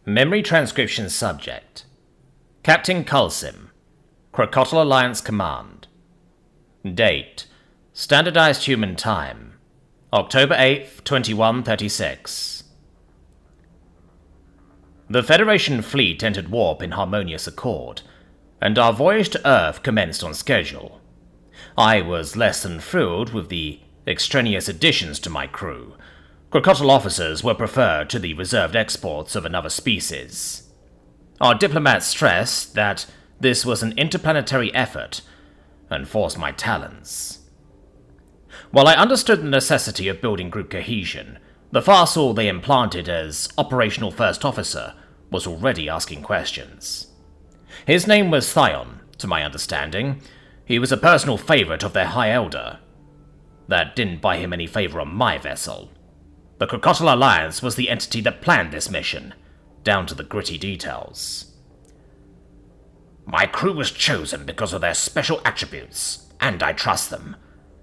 Memory transcription subject. Captain Kulsim. Crocodile Alliance Command. Date. Standardized Human Time. October 8th, 2136. The Federation fleet entered warp in harmonious accord, and our voyage to Earth commenced on schedule. I was less than thrilled with the extraneous additions to my crew. Crocodile officers were preferred to the reserved exports of another species. Our diplomats stressed that this was an interplanetary effort, and forced my talons. While I understood the necessity of building group cohesion, the farcel they implanted as Operational First Officer was already asking questions. His name was Thion, to my understanding. He was a personal favorite of their High Elder. That didn't buy him any favor on my vessel. The Crocodile Alliance was the entity that planned this mission, down to the gritty details. My crew was chosen because of their special attributes, and I trust them.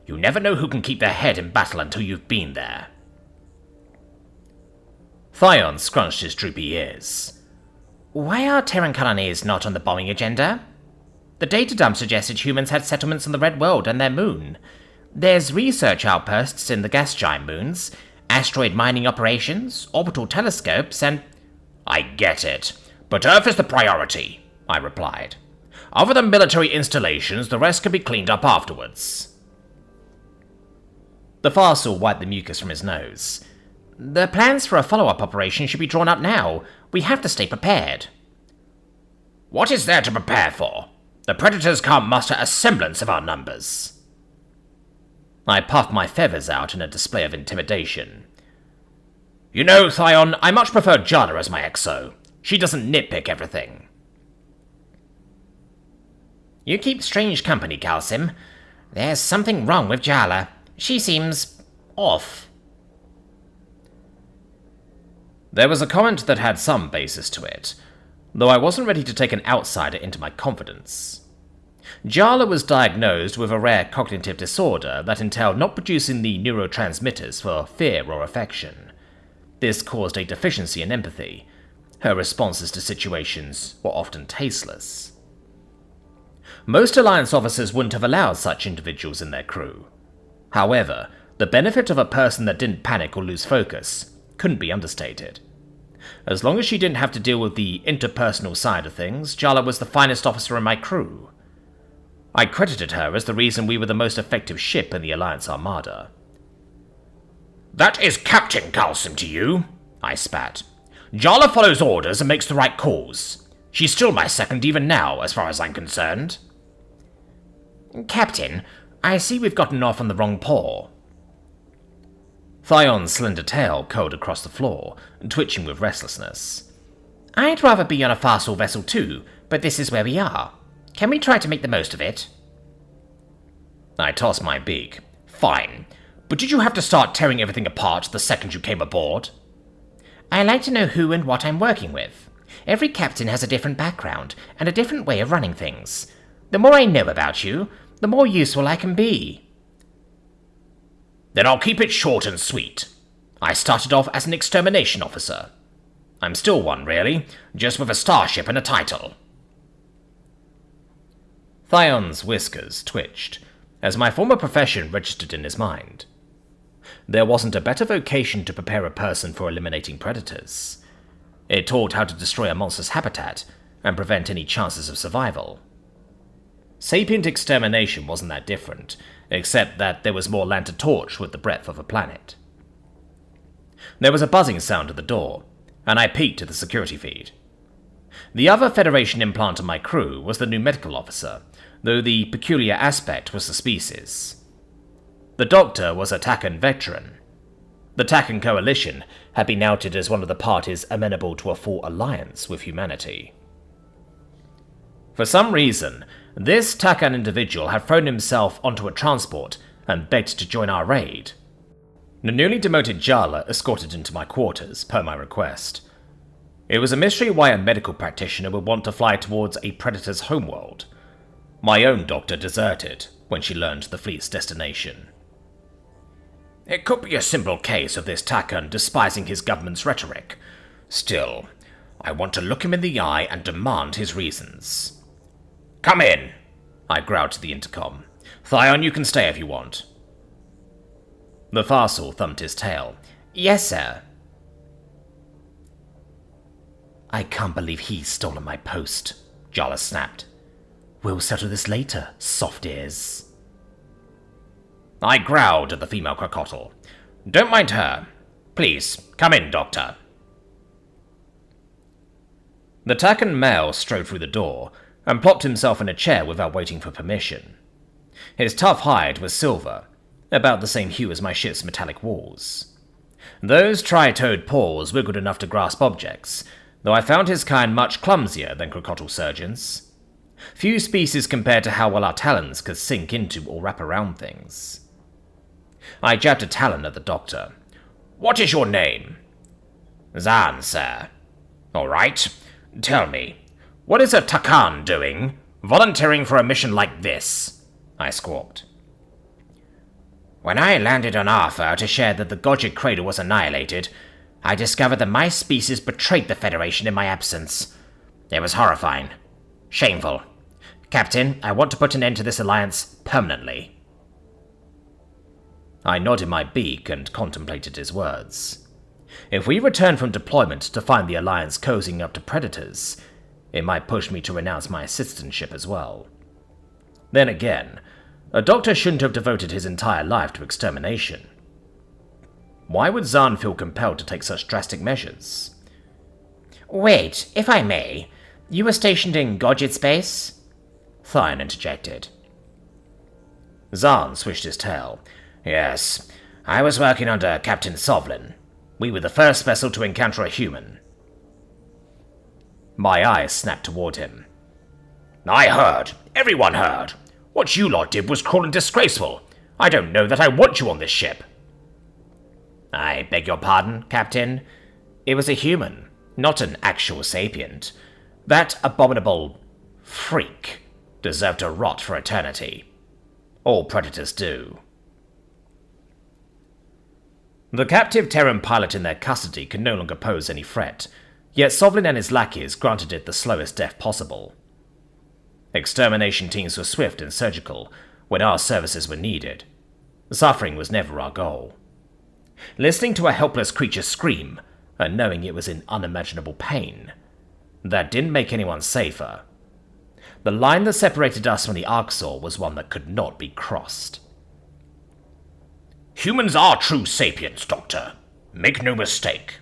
You never know who can keep their head in battle until you've been there. Thion scrunched his droopy ears. Why are Terran colonies not on the bombing agenda? The data dump suggested humans had settlements on the Red World and their moon. There's research outposts in the gas giant moons, asteroid mining operations, orbital telescopes, and... I get it, but Earth is the priority, I replied. Other than military installations, the rest can be cleaned up afterwards. The farcel wiped the mucus from his nose. The plans for a follow-up operation should be drawn up now. We have to stay prepared. What is there to prepare for? The Predators can't muster a semblance of our numbers. I puffed my feathers out in a display of intimidation. You know, Thion, I much prefer Jana as my XO. She doesn't nitpick everything. You keep strange company, Kalsim. There's something wrong with Jala. She seems... off. There was a comment that had some basis to it, though I wasn't ready to take an outsider into my confidence. Jala was diagnosed with a rare cognitive disorder that entailed not producing the neurotransmitters for fear or affection. This caused a deficiency in empathy. Her responses to situations were often tasteless. Most Alliance officers wouldn't have allowed such individuals in their crew. However, the benefit of a person that didn't panic or lose focus couldn't be understated. As long as she didn't have to deal with the interpersonal side of things, Jala was the finest officer in my crew. I credited her as the reason we were the most effective ship in the Alliance Armada. That is Captain Kalsim to you, I spat. Jala follows orders and makes the right calls. She's still my second even now, as far as I'm concerned. Captain, I see we've gotten off on the wrong paw. Thion's slender tail curled across the floor, twitching with restlessness. I'd rather be on a farcel vessel too, but this is where we are. Can we try to make the most of it? I tossed my beak. Fine. But did you have to start tearing everything apart the second you came aboard? I like to know who and what I'm working with. Every captain has a different background, and a different way of running things. The more I know about you, the more useful I can be. Then I'll keep it short and sweet. I started off as an extermination officer. I'm still one, really, just with a starship and a title. Thion's whiskers twitched, as my former profession registered in his mind. There wasn't a better vocation to prepare a person for eliminating predators. It taught how to destroy a monster's habitat and prevent any chances of survival. Sapient extermination wasn't that different, except that there was more land to torch with the breadth of a planet. There was a buzzing sound at the door, and I peeked at the security feed. The other Federation implant on my crew was the new medical officer, though the peculiar aspect was the species. The doctor was a Takan veteran. The Takan Coalition had been outed as one of the parties amenable to a full alliance with humanity. For some reason, this Takan individual had thrown himself onto a transport and begged to join our raid. The newly demoted Jala escorted into my quarters, per my request. It was a mystery why a medical practitioner would want to fly towards a predator's homeworld. My own doctor deserted when she learned the fleet's destination. It could be a simple case of this Takan despising his government's rhetoric. Still, I want to look him in the eye and demand his reasons. Come in, I growled to the intercom. Thyon, you can stay if you want. The Farsal thumped his tail. Yes, sir. I can't believe he's stolen my post, Jala snapped. We'll settle this later, soft ears. I growled at the female crocodile. Don't mind her. Please, come in, Doctor. The Takan male strode through the door and plopped himself in a chair without waiting for permission. His tough hide was silver, about the same hue as my ship's metallic walls. Those tri-toed paws wiggled enough to grasp objects, though I found his kind much clumsier than crocodile surgeons. Few species compared to how well our talons could sink into or wrap around things. I jabbed a talon at the doctor. What is your name? Zan, sir. All right. Tell me, what is a Takan doing, volunteering for a mission like this? I squawked. When I landed on Arthur to share that the Godric cradle was annihilated, I discovered that my species betrayed the Federation in my absence. It was horrifying. Shameful. Captain, I want to put an end to this alliance permanently. I nodded my beak and contemplated his words. If we return from deployment to find the alliance cozying up to predators, it might push me to renounce my assistantship as well. Then again, a doctor shouldn't have devoted his entire life to extermination. Why would Zahn feel compelled to take such drastic measures? Wait, if I may, you were stationed in Godget space? Thyon interjected. Zahn swished his tail. Yes, I was working under Captain Sovlin. We were the first vessel to encounter a human. My eyes snapped toward him. I heard. Everyone heard. What you lot did was cruel and disgraceful. I don't know that I want you on this ship. I beg your pardon, Captain. It was a human, not an actual sapient. That abominable freak deserved to rot for eternity. All predators do. The captive Terran pilot in their custody could no longer pose any threat, yet Sovlin and his lackeys granted it the slowest death possible. Extermination teams were swift and surgical when our services were needed. Suffering was never our goal. Listening to a helpless creature scream, and knowing it was in unimaginable pain, that didn't make anyone safer. The line that separated us from the Arxor was one that could not be crossed. Humans are true sapiens, Doctor. Make no mistake.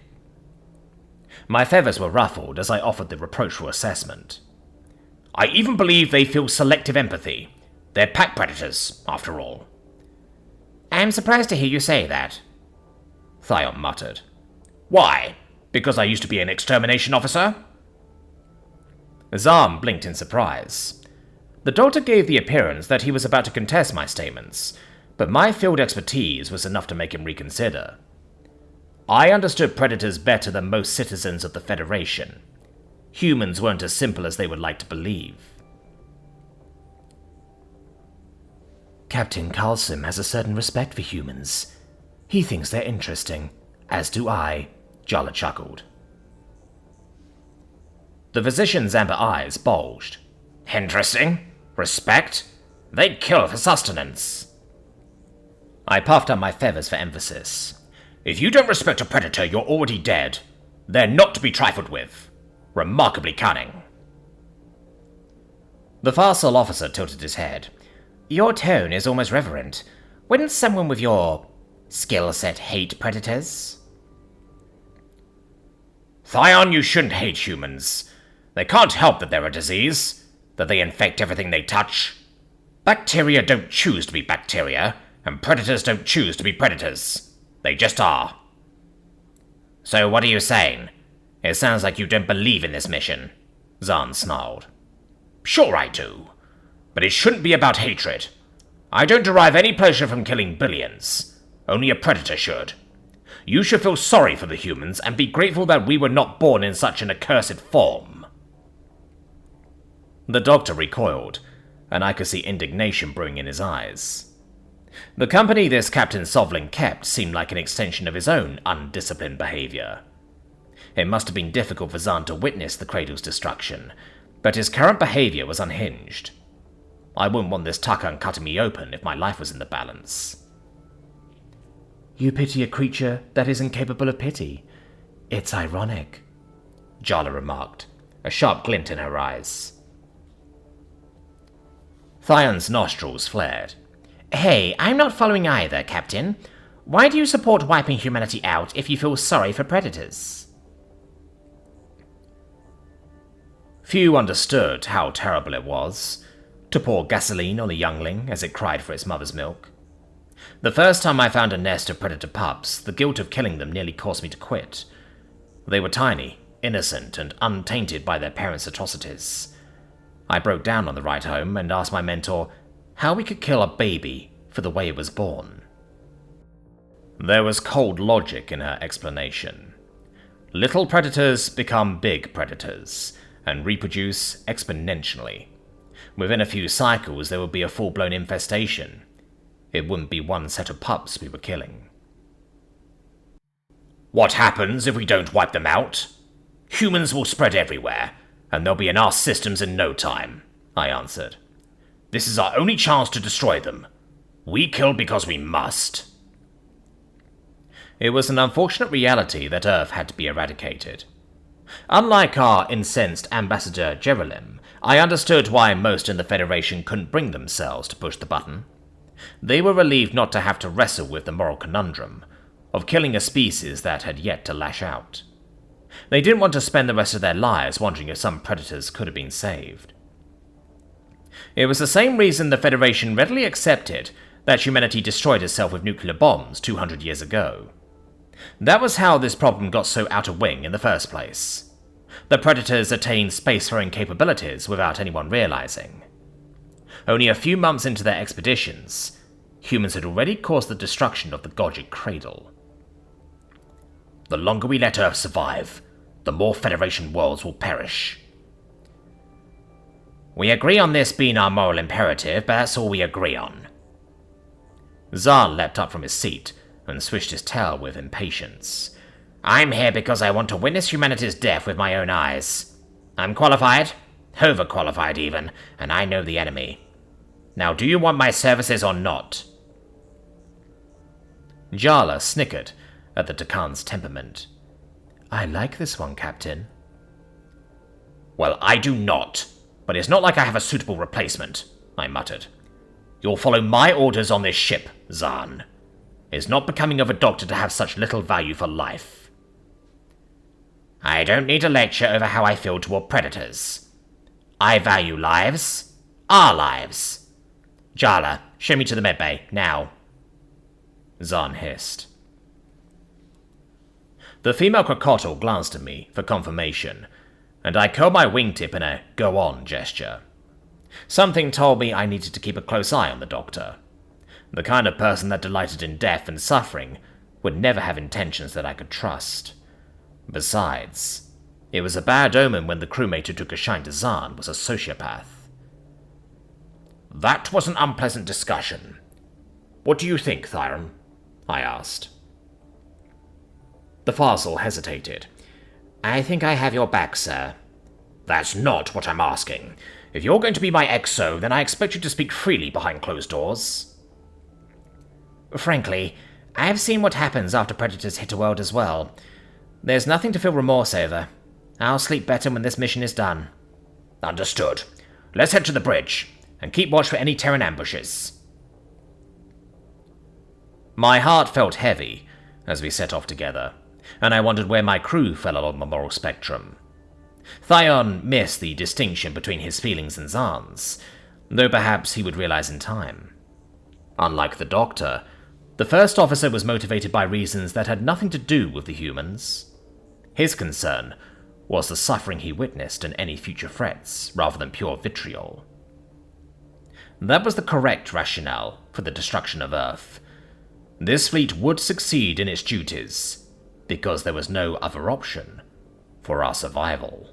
My feathers were ruffled as I offered the reproachful assessment. I even believe they feel selective empathy. They're pack predators, after all. I'm surprised to hear you say that, Thyon muttered. Why? Because I used to be an extermination officer? Zahn blinked in surprise. The doctor gave the appearance that he was about to contest my statements, but my field expertise was enough to make him reconsider. I understood predators better than most citizens of the Federation. Humans weren't as simple as they would like to believe. Captain Carlson has a certain respect for humans. He thinks they're interesting, as do I, Jala chuckled. The physician's amber eyes bulged. Interesting? Respect? They'd kill for sustenance. I puffed up my feathers for emphasis. If you don't respect a predator, you're already dead. They're not to be trifled with. Remarkably cunning. The Farsal officer tilted his head. Your tone is almost reverent. Wouldn't someone with your skill set hate predators? Thyon, you shouldn't hate humans. They can't help that they're a disease, that they infect everything they touch. Bacteria don't choose to be bacteria, and predators don't choose to be predators. They just are. So what are you saying? It sounds like you don't believe in this mission, Zahn snarled. Sure I do, but it shouldn't be about hatred. I don't derive any pleasure from killing billions. Only a predator should. You should feel sorry for the humans and be grateful that we were not born in such an accursed form. The doctor recoiled, and I could see indignation brewing in his eyes. The company this Captain Sovlin kept seemed like an extension of his own undisciplined behavior. It must have been difficult for Zahn to witness the cradle's destruction, but his current behavior was unhinged. I wouldn't want this Takan cutting me open if my life was in the balance. You pity a creature that is incapable of pity. It's ironic, Jala remarked, a sharp glint in her eyes. Thion's nostrils flared. Hey, I'm not following either, Captain. Why do you support wiping humanity out if you feel sorry for predators? Few understood how terrible it was to pour gasoline on a youngling as it cried for its mother's milk. The first time I found a nest of predator pups, the guilt of killing them nearly caused me to quit. They were tiny, innocent, and untainted by their parents' atrocities. I broke down on the ride home and asked my mentor how we could kill a baby for the way it was born. There was cold logic in her explanation. Little predators become big predators and reproduce exponentially. Within a few cycles, there would be a full-blown infestation. It wouldn't be one set of pups we were killing. What happens if we don't wipe them out? Humans will spread everywhere, and they'll be in our systems in no time, I answered. This is our only chance to destroy them. We kill because we must. It was an unfortunate reality that Earth had to be eradicated. Unlike our incensed ambassador Jerolim, I understood why most in the Federation couldn't bring themselves to push the button. They were relieved not to have to wrestle with the moral conundrum of killing a species that had yet to lash out. They didn't want to spend the rest of their lives wondering if some predators could have been saved. It was the same reason the Federation readily accepted that humanity destroyed itself with nuclear bombs 200 years ago. That was how this problem got so out of wing in the first place. The predators attained space-faring capabilities without anyone realizing. Only a few months into their expeditions, humans had already caused the destruction of the Gogic cradle. The longer we let Earth survive, the more Federation worlds will perish. We agree on this being our moral imperative, but that's all we agree on. Zahn leapt up from his seat and swished his tail with impatience. I'm here because I want to witness humanity's death with my own eyes. I'm qualified, overqualified even, and I know the enemy. Now do you want my services or not? Jala snickered at the Takan's temperament. I like this one, Captain. Well, I do not, but it's not like I have a suitable replacement, I muttered. You'll follow my orders on this ship, Zahn. It's not becoming of a doctor to have such little value for life. I don't need a lecture over how I feel toward predators. I value lives. Our lives. Jala, show me to the medbay, now. Zahn hissed. The female crocodile glanced at me for confirmation, and I curled my wingtip in a go-on gesture. Something told me I needed to keep a close eye on the doctor. The kind of person that delighted in death and suffering would never have intentions that I could trust. Besides, it was a bad omen when the crewmate who took a shine to Zahn was a sociopath. That was an unpleasant discussion. What do you think, Thyron? I asked. The Fossil hesitated. I think I have your back, sir. That's not what I'm asking. If you're going to be my XO, then I expect you to speak freely behind closed doors. Frankly, I've seen what happens after predators hit a world as well. There's nothing to feel remorse over. I'll sleep better when this mission is done. Understood. Let's head to the bridge, and keep watch for any Terran ambushes. My heart felt heavy as we set off together, and I wondered where my crew fell along the moral spectrum. Thyron missed the distinction between his feelings and Zahn's, though perhaps he would realize in time. Unlike the Doctor, the first officer was motivated by reasons that had nothing to do with the humans. His concern was the suffering he witnessed and any future threats, rather than pure vitriol. That was the correct rationale for the destruction of Earth. This fleet would succeed in its duties, because there was no other option for our survival.